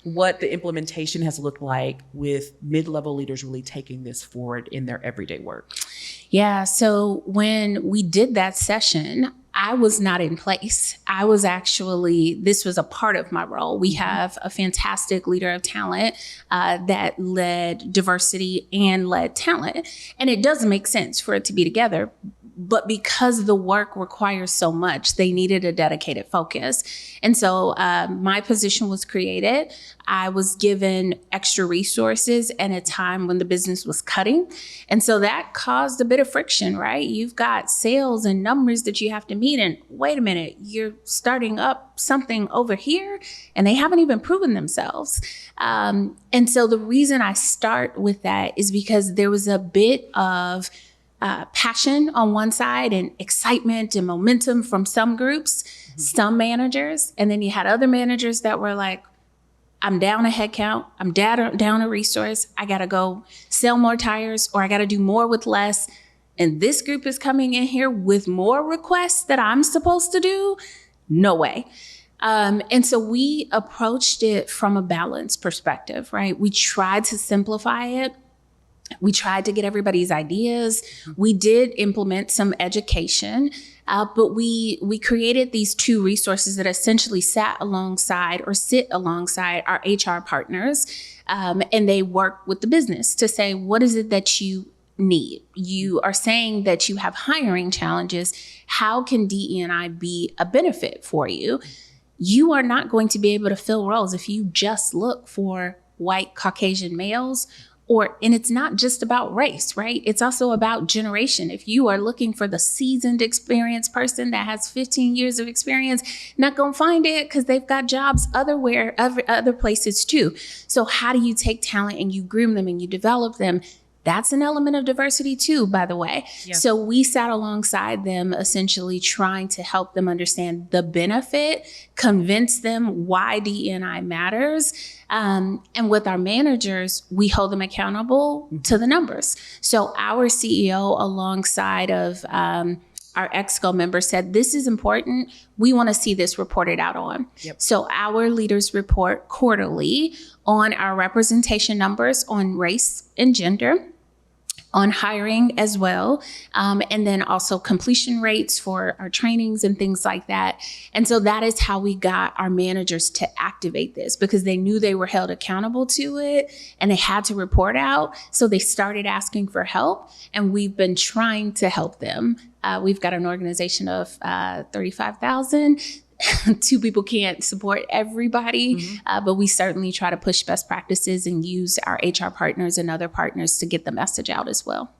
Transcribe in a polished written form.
what the implementation has looked like with mid-level leaders really taking this forward in their everyday work. Yeah, so when we did that session, I was not in place. This was a part of my role. We have a fantastic leader of talent that led diversity and led talent. And it does make sense for it to be together. But because the work requires so much, they needed a dedicated focus. And so my position was created. I was given extra resources at a time when the business was cutting. And so that caused a bit of friction, right? You've got sales and numbers that you have to meet. And wait a minute, you're starting up something over here and they haven't even proven themselves. And so the reason I start with that is because there was a bit of passion on one side and excitement and momentum from some groups, some managers. And then you had other managers that were like, I'm down a head count. I'm down a resource. I got to go sell more tires, or I got to do more with less. And this group is coming in here with more requests that I'm supposed to do. No way. And so we approached it from a balance perspective, right? We tried to simplify it. We tried to get everybody's ideas. We did implement some education, but we created these two resources that essentially sit alongside our HR partners, and they work with the business to say, what is it that you need? You are saying that you have hiring challenges. How can DE&I be a benefit for you? You are not going to be able to fill roles if you just look for white Caucasian males. And it's not just about race, right? It's also about generation. If you are looking for the seasoned, experienced person that has 15 years of experience, not gonna find it because they've got jobs other places too. So how do you take talent and you groom them and you develop them? That's an element of diversity too, by the way. Yeah. So we sat alongside them, essentially trying to help them understand the benefit, convince them why DE&I matters. And with our managers, we hold them accountable to the numbers. So our CEO, alongside of our ExCo member, said, this is important. We want to see this reported out on. Yep. So our leaders report quarterly on our representation numbers on race and gender, on hiring as well, and then also completion rates for our trainings and things like that. And so that is how we got our managers to activate this, because they knew they were held accountable to it and they had to report out. So they started asking for help, and we've been trying to help them. We've got an organization of 35,000. Two people can't support everybody, but we certainly try to push best practices and use our HR partners and other partners to get the message out as well.